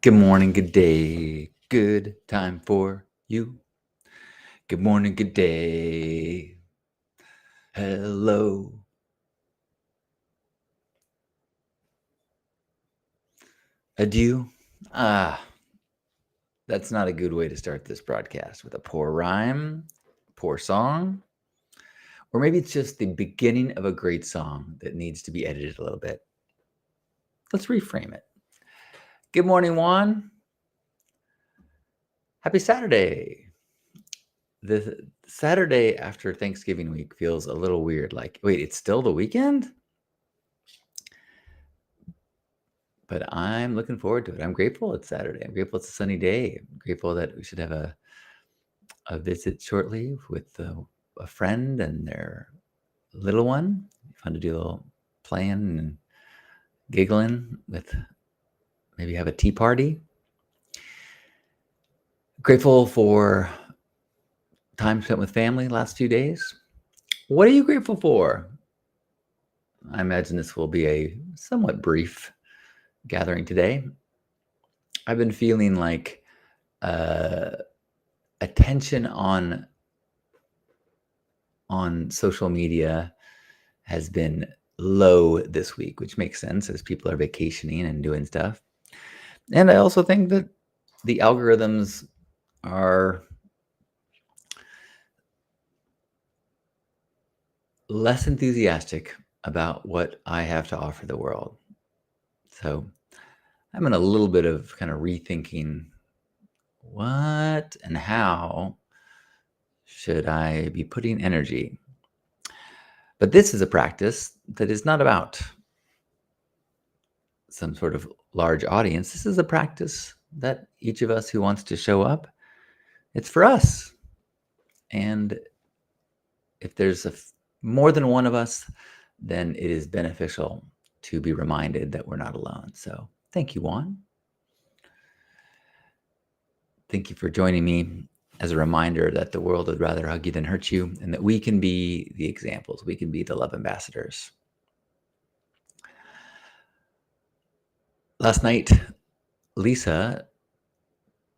Good morning, good day, good time for you. Good morning, good day. Hello. Adieu. Ah, that's not a good way to start this broadcast with a poor rhyme, poor song, or maybe it's just the beginning of a great song that needs to be edited a little bit. Let's reframe it. Good morning, Juan. Happy Saturday. The Saturday after Thanksgiving week feels a little weird. Like, wait, it's still the weekend? But I'm looking forward to it. I'm grateful it's Saturday. I'm grateful it's a sunny day. I'm grateful that we should have a visit shortly with a friend and their little one. Fun to do a little playing and giggling with, maybe have a tea party. Grateful for time spent with family the last few days. What are you grateful for? I imagine this will be a somewhat brief gathering today. I've been feeling like attention on social media has been low this week, which makes sense as people are vacationing and doing stuff. And I also think that the algorithms are less enthusiastic about what I have to offer the world. So I'm in a little bit of kind of rethinking what and how should I be putting energy. But this is a practice that is not about some sort of large audience. This is a practice that each of us who wants to show up, it's for us. And if there's more than one of us, then it is beneficial to be reminded that we're not alone. So thank you, Juan. Thank you for joining me as a reminder that the world would rather hug you than hurt you, and that we can be the examples. We can be the love ambassadors. Last night, Lisa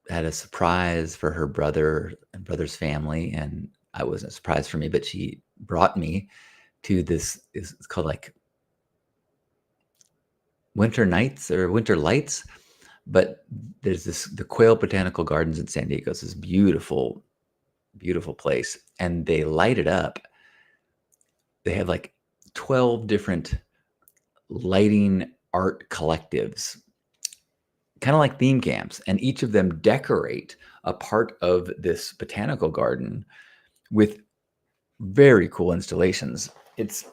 had a surprise for her brother and brother's family, and it wasn't a surprise for me, but she brought me to this. It's called like Winter Nights or Winter Lights, but there's the Quail Botanical Gardens in San Diego. It's this beautiful, beautiful place, and they light it up. They have like 12 different lighting art collectives, kind of like theme camps, and each of them decorate a part of this botanical garden with very cool installations. It's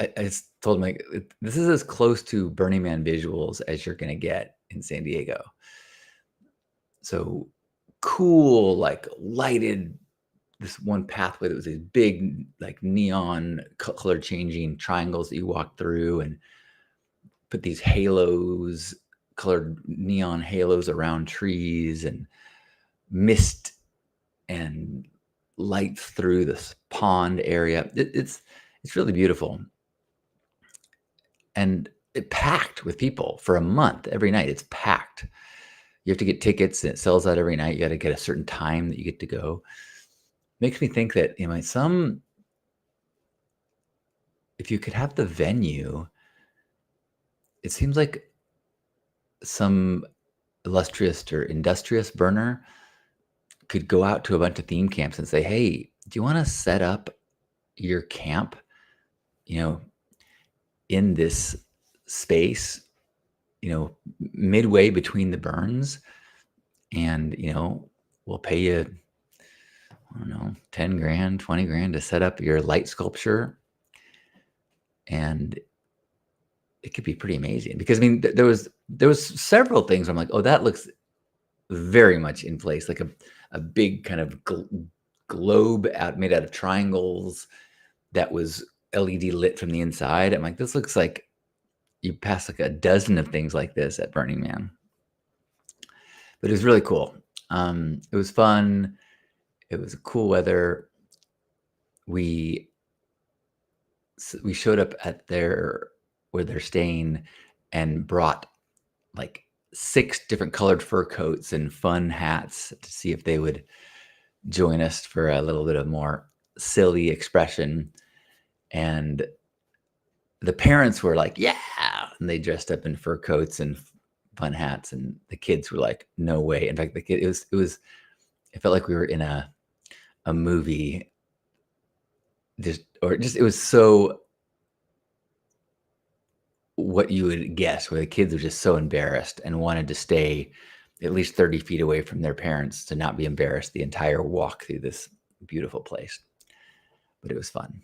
I just told him, like, this is as close to Burning Man visuals as you're going to get in San Diego. So cool, like lighted, this one pathway that was these big, like neon color changing triangles that you walk through, and put these halos, colored neon halos around trees, and mist and light through this pond area. It's really beautiful. And it packed with people for a month. Every night it's packed. You have to get tickets, and it sells out every night. You got to get a certain time that you get to go. Makes me think that, if you could have the venue, it seems like some illustrious or industrious burner could go out to a bunch of theme camps and say, hey, do you want to set up your camp, in this space, midway between the burns, and, we'll pay you, I don't know, 10 grand, 20 grand to set up your light sculpture. And it could be pretty amazing, because there was several things where I'm like, oh, that looks very much in place, like a big kind of globe made out of triangles that was LED lit from the inside. I'm like, this looks like you pass like a dozen of things like this at Burning Man. But it was really cool. It was fun. It was cool weather. We showed up at where they're staying, and brought like 6 different colored fur coats and fun hats to see if they would join us for a little bit of more silly expression. And the parents were like, "Yeah!" And they dressed up in fur coats and fun hats, and the kids were like, "No way." In fact, the kid it felt like we were in a movie. Just it was so what you would guess, where the kids were just so embarrassed and wanted to stay at least 30 feet away from their parents to not be embarrassed the entire walk through this beautiful place. But it was fun.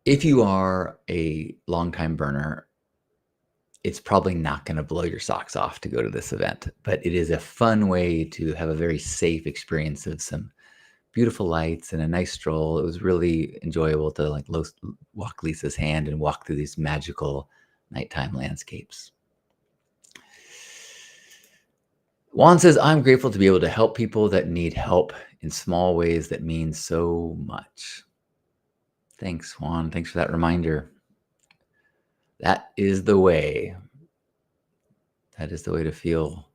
If you are a longtime burner, it's probably not going to blow your socks off to go to this event, but it is a fun way to have a very safe experience of some beautiful lights and a nice stroll. It was really enjoyable to like walk Lisa's hand and walk through these magical nighttime landscapes. Juan says, I'm grateful to be able to help people that need help in small ways that mean so much. Thanks, Juan. Thanks for that reminder. That is the way. That is the way to feel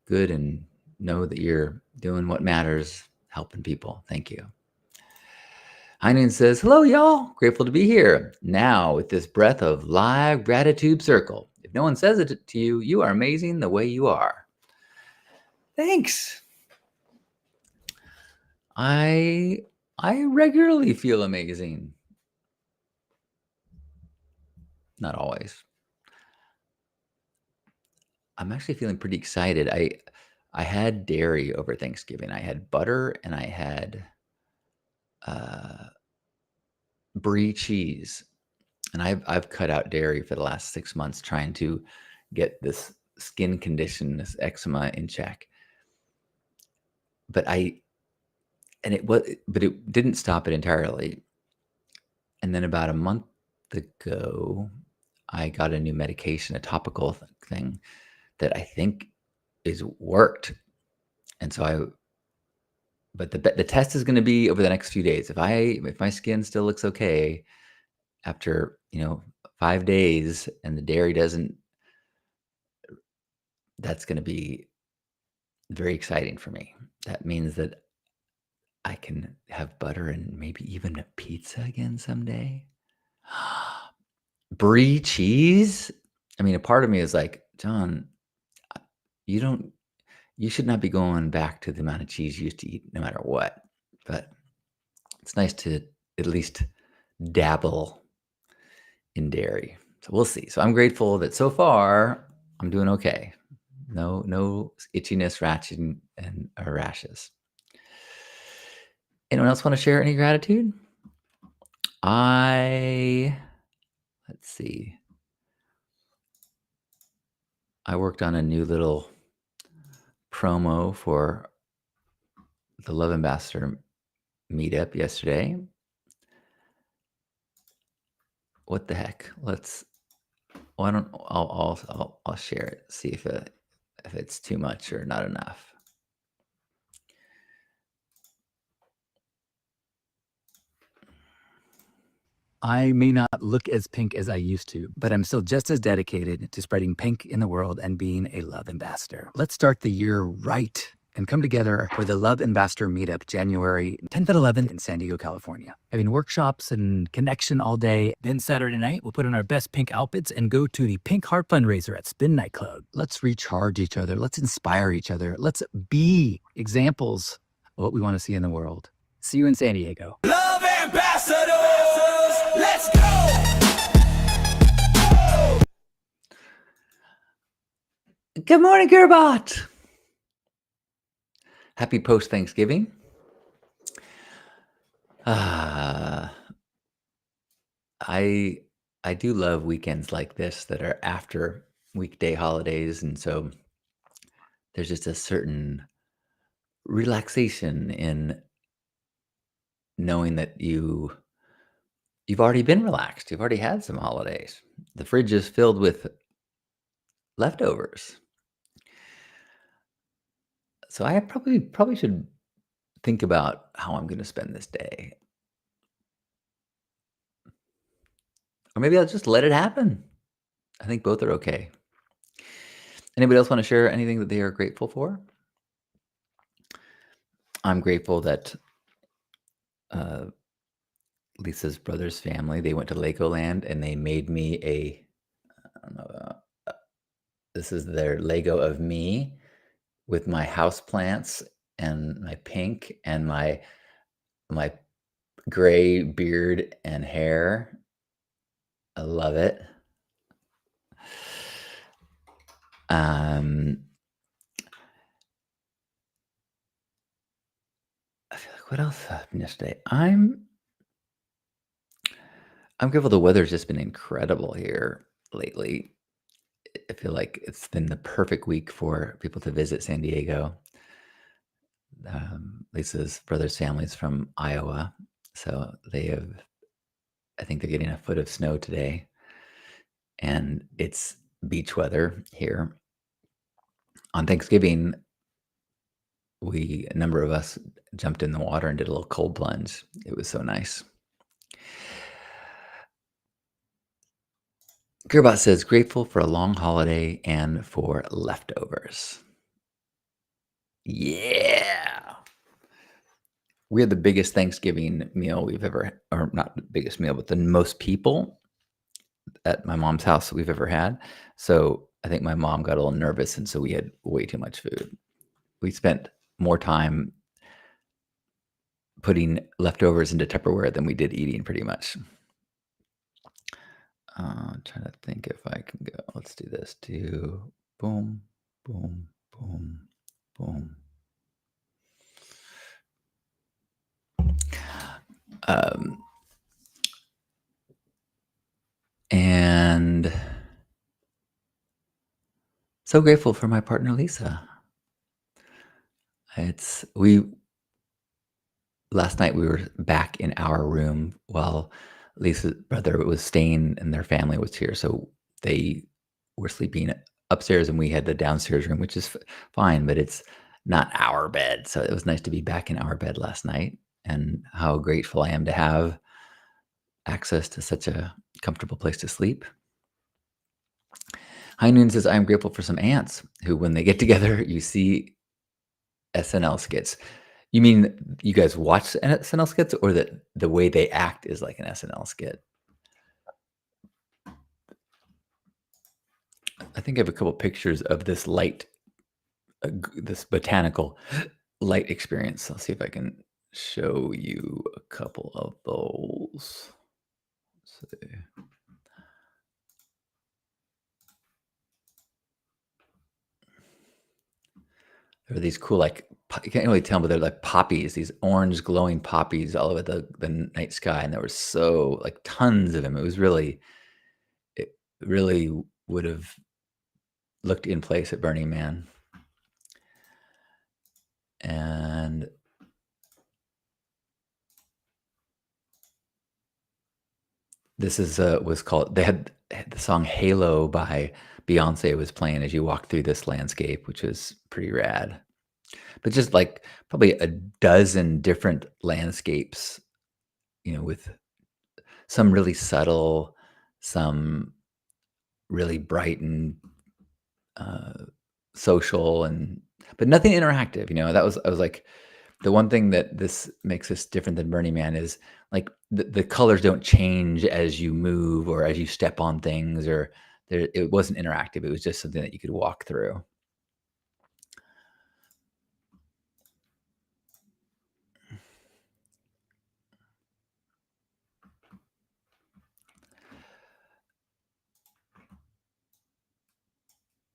good and know that you're doing what matters, helping people. Thank you. Heinen says, hello, y'all. Grateful to be here. Now, with this breath of live gratitude circle. If no one says it to you, you are amazing the way you are. Thanks. I regularly feel amazing. Not always. I'm actually feeling pretty excited. I had dairy over Thanksgiving. I had butter and I had brie cheese. And I've cut out dairy for the last 6 months trying to get this skin condition, this eczema in check. But it didn't stop it entirely. And then about a month ago, I got a new medication, a topical thing that I think is worked. And so but the test is going to be over the next few days. If my skin still looks okay after 5 days and the dairy doesn't, that's going to be very exciting for me. That means that I can have butter and maybe even a pizza again someday. Brie cheese. I mean, a part of me is like, John, you should not be going back to the amount of cheese you used to eat no matter what. But it's nice to at least dabble in dairy. So we'll see. So I'm grateful that so far I'm doing okay. No itchiness, ratching, and rashes. Anyone else want to share any gratitude? Let's see. I worked on a new little promo for the Love Ambassador meetup yesterday. What the heck? I'll share it. See if it's too much or not enough. I may not look as pink as I used to, but I'm still just as dedicated to spreading pink in the world and being a love ambassador. Let's start the year right and come together for the Love Ambassador Meetup January 10th and 11th in San Diego, California. Having workshops and connection all day. Then Saturday night, we'll put on our best pink outfits and go to the Pink Heart fundraiser at Spin Nightclub. Let's recharge each other. Let's inspire each other. Let's be examples of what we want to see in the world. See you in San Diego. Love Ambassadors, let's go! Good morning, Gerbot. Happy post-Thanksgiving. I do love weekends like this that are after weekday holidays, and so there's just a certain relaxation in knowing that you've already been relaxed. You've already had some holidays. The fridge is filled with leftovers. So I probably should think about how I'm going to spend this day. Or maybe I'll just let it happen. I think both are okay. Anybody else want to share anything that they are grateful for? I'm grateful that uh, Lisa's brother's family, they went to Legoland and they made me I don't know, this is their Lego of me with my house plants and my pink and my gray beard and hair. I love it. Um, I feel like what else happened yesterday? I'm grateful the weather's just been incredible here lately. I feel like it's been the perfect week for people to visit San Diego. Lisa's brother's family's from Iowa, so I think they're getting a foot of snow today, and it's beach weather here. On Thanksgiving, a number of us jumped in the water and did a little cold plunge. It was so nice. Gearbot says, grateful for a long holiday and for leftovers. Yeah. We had the biggest Thanksgiving meal we've ever, or not the biggest meal, but the most people at my mom's house that we've ever had. So I think my mom got a little nervous, and so we had way too much food. We spent more time putting leftovers into Tupperware than we did eating, pretty much. Trying to think if I can go. Let's do this. Do boom, boom, boom, boom. And so grateful for my partner Lisa. Last night we were back in our room while Lisa's brother was staying and their family was here. So they were sleeping upstairs and we had the downstairs room, which is fine, but it's not our bed. So it was nice to be back in our bed last night, and how grateful I am to have access to such a comfortable place to sleep. High Noon says, I'm grateful for some ants who, when they get together, you see SNL skits. You mean you guys watch SNL skits, or that the way they act is like an SNL skit? I think I have a couple pictures of this this botanical light experience. I'll see if I can show you a couple of those. Let's see. There are these cool, like, you can't really tell, but they're like poppies, these orange glowing poppies all over the night sky, and there were so, like, tons of them. It really would have looked in place at Burning Man. And this was called, they had the song Halo by Beyonce was playing as you walk through this landscape, which was pretty rad. But just like probably a dozen different landscapes, with some really subtle, some really bright and social, but nothing interactive. I was like, the one thing that this makes us different than Burning Man is like the colors don't change as you move or as you step on things, or it wasn't interactive. It was just something that you could walk through.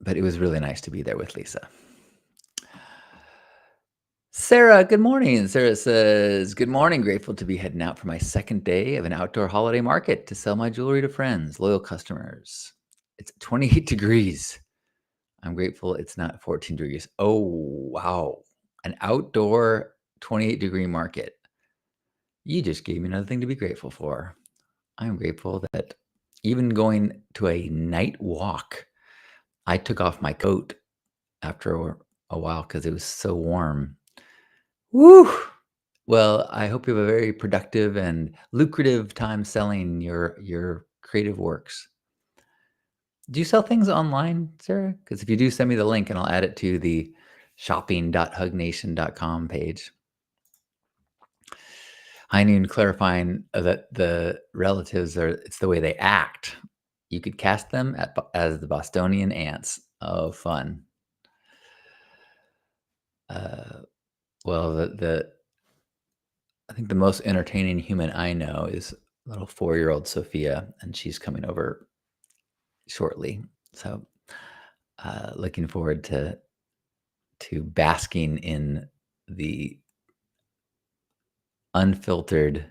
But it was really nice to be there with Lisa. Sarah, good morning. Sarah says, good morning. Grateful to be heading out for my second day of an outdoor holiday market to sell my jewelry to friends, loyal customers. It's 28 degrees. I'm grateful it's not 14 degrees. Oh, wow. An outdoor 28-degree market. You just gave me another thing to be grateful for. I'm grateful that even going to a night walk, I took off my coat after a while because it was so warm. Woo! Well, I hope you have a very productive and lucrative time selling your creative works. Do you sell things online, Sarah? Because if you do, send me the link and I'll add it to the shopping.hugnation.com page. High Noon clarifying that the relatives it's the way they act. You could cast them as the Bostonian ants. Oh, fun. Well, I think the most entertaining human I know is little 4-year-old Sophia, and she's coming over shortly. So, looking forward to basking in the unfiltered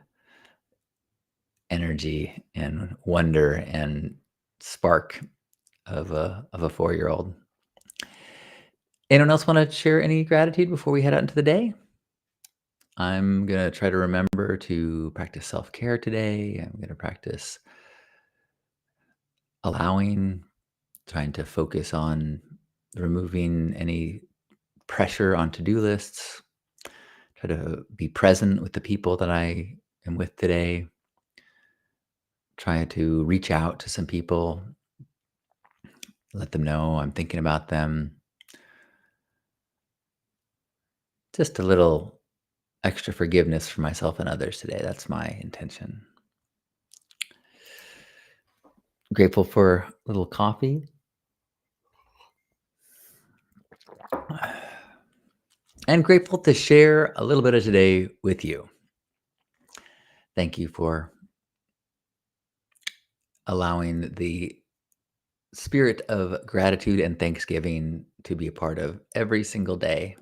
energy and wonder and spark of a 4-year-old. Anyone else want to share any gratitude before we head out into the day? I'm going to try to remember to practice self-care today. I'm going to practice allowing, trying to focus on removing any pressure on to-do lists, try to be present with the people that I am with today, try to reach out to some people, let them know I'm thinking about them. Just a little extra forgiveness for myself and others today. That's my intention. Grateful for a little coffee. And grateful to share a little bit of today with you. Thank you for allowing the spirit of gratitude and Thanksgiving to be a part of every single day.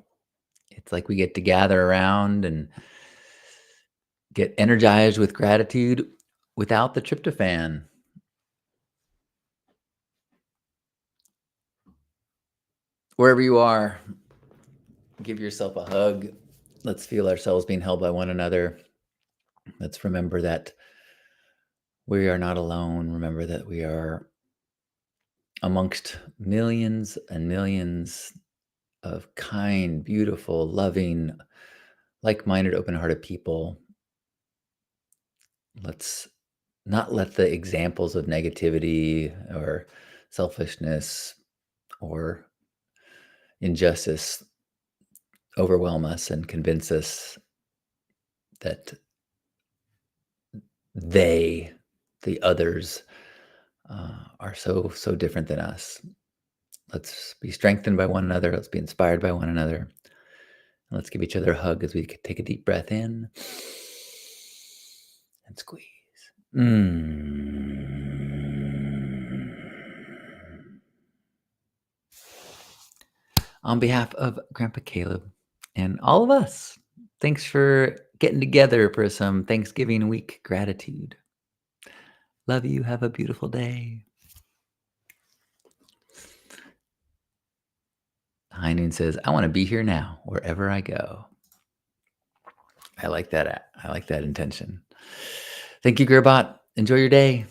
It's like we get to gather around and get energized with gratitude without the tryptophan. Wherever you are, give yourself a hug. Let's feel ourselves being held by one another. Let's remember that we are not alone. Remember that we are amongst millions and millions of kind, beautiful, loving, like-minded, open-hearted people. Let's not let the examples of negativity or selfishness or injustice overwhelm us and convince us that the others, are so different than us. Let's be strengthened by one another. Let's be inspired by one another. And let's give each other a hug as we take a deep breath in and squeeze. On behalf of Grandpa Caleb and all of us, thanks for getting together for some Thanksgiving week gratitude. Love you. Have a beautiful day. High Noon says, I want to be here now, wherever I go. I like that. I like that intention. Thank you, Gearbot. Enjoy your day.